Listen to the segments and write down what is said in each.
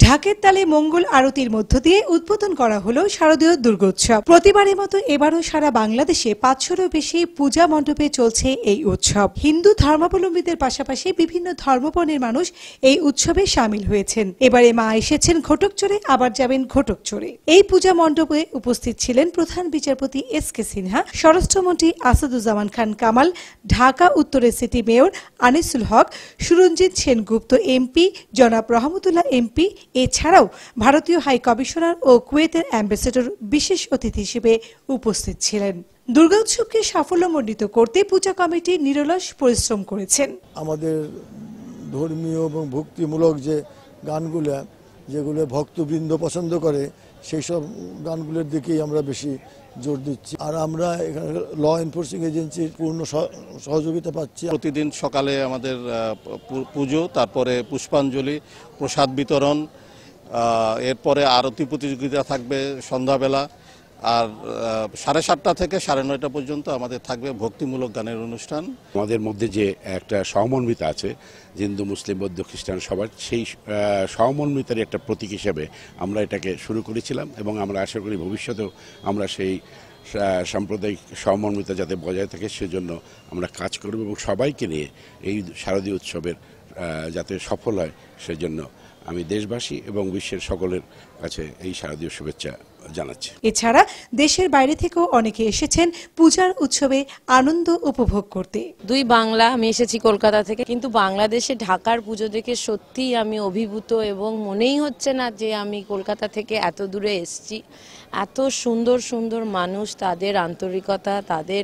ঢাকের তালে মঙ্গল আরতির মধ্য দিয়ে উদ্বোধন করা হলো শারদীয় দুর্গোৎসব। প্রতিবারের মতো এবারও সারা বাংলাদেশে ৫০০-এরও বেশি পূজা মণ্ডপে চলছে এই উৎসব। হিন্দু ধর্মাবলম্বীদের পাশাপাশি বিভিন্ন ধর্মবর্ণের মানুষ এই উৎসবে সামিল হয়েছেন। এবারে মা এসেছেন ঘটকচড়ে, আবার যাবেন ঘটকচড়ে। এই পূজা মণ্ডপে উপস্থিত ছিলেন প্রধান বিচারপতি এস.কে. সিনহা, স্বরাষ্ট্রমন্ত্রী আসাদুজ্জামান খান কামাল, ঢাকা উত্তরের সিটি মেয়র আনিসুল হক, সুরঞ্জিত সেনগুপ্ত এমপি, জনাব রহমতুল্লাহ এমপি, এছাড়াও ভারতীয় হাই কমিশনার ও কুয়েতের অ্যাম্বাসেডর বিশেষ অতিথি হিসেবে উপস্থিত ছিলেন। দুর্গোৎসবকে সাফল্যমণ্ডিত করতে পূজা কমিটি নিরলস পরিশ্রম করেছেন। আমাদের ধর্মীয় এবং ভক্তিমূলক যে গানগুলো, যেগুলো ভক্তবৃন্দ পছন্দ করে, সেই সব গানগুলোর দিকেই আমরা বেশি জোর দিচ্ছি। আর আমরা এখানে ল এনফোর্সিং এজেন্সির পূর্ণ সহযোগিতা পাচ্ছি। প্রতিদিন সকালে আমাদের পুজো, তারপরে পুষ্পাঞ্জলি, প্রসাদ বিতরণ, এরপরে আরতি প্রতিযোগিতা থাকবে সন্ধ্যাবেলা, আর 7:30 থেকে 9:30 পর্যন্ত আমাদের থাকবে ভক্তিমূলক গানের অনুষ্ঠান। আমাদের মধ্যে যে একটা সহমর্মিতা আছে, হিন্দু মুসলিম বৌদ্ধ খ্রিস্টান সবার, সেই সহমর্মিতার একটা প্রতীক হিসেবে আমরা এটাকে শুরু করেছিলাম এবং আমরা আশা করি ভবিষ্যতেও আমরা সেই সাম্প্রদায়িক সহমর্মিতা যাতে বজায় থাকে সেজন্য আমরা কাজ করব এবং সবাইকে নিয়ে এই শারদীয় উৎসবের যাতে সফল হয় সেজন্য আমি দেশবাসী এবং বিশ্বের সকলের কাছে এই শারদীয় শুভেচ্ছা জানাচ্ছি। এছাড়া দেশের বাইরে থেকেও অনেকে এসেছেন পূজার উৎসবে আনন্দ উপভোগ করতে। দুই বাংলা, আমি এসেছি কলকাতা থেকে, কিন্তু বাংলাদেশে ঢাকার পুজো দেখে সত্যিই আমি অভিভূত এবং মনেই হচ্ছে না যে আমি কলকাতা থেকে এত দূরে এসেছি। এত সুন্দর সুন্দর মানুষ, তাদের আন্তরিকতা, তাদের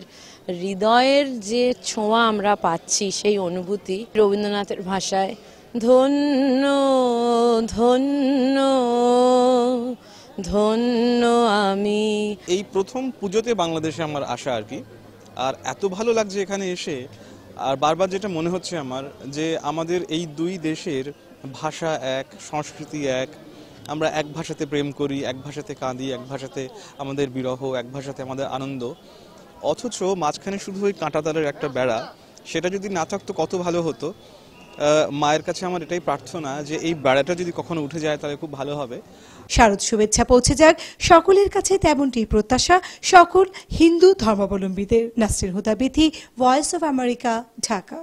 হৃদয়ের যে ছোঁয়া আমরা পাচ্ছি, সেই অনুভূতি রবীন্দ্রনাথের ভাষায় ধন্য ধন্য ধন্য আমি। এই প্রথম পুজোতে বাংলাদেশে আমার আসা আর কি, আর এত ভালো লাগছে এখানে এসে। আর বারবার যেটা মনে হচ্ছে আমার, যে আমাদের এই দুই দেশের ভাষা এক, সংস্কৃতি এক, আমরা এক ভাষাতে প্রেম করি, এক ভাষাতে কাঁদি, এক ভাষাতে আমাদের বিরহ, এক ভাষাতে আমাদের আনন্দ। অথচ মাঝখানে শুধু ওই কাঁটাতারের একটা বেড়া, সেটা যদি না থাকতো কত ভালো হতো। মায়ের কাছে আমার এটাই প্রার্থনা যে এই বেড়াটা যদি কখনো উঠে যায় তাহলে খুব ভালো হবে। শারদ শুভেচ্ছা পৌঁছে যাক সকলের কাছে, তেমনটি প্রত্যাশা সকল হিন্দু ধর্মাবলম্বীদের। Nasrin Huda Bithi, voice of America, Dhaka.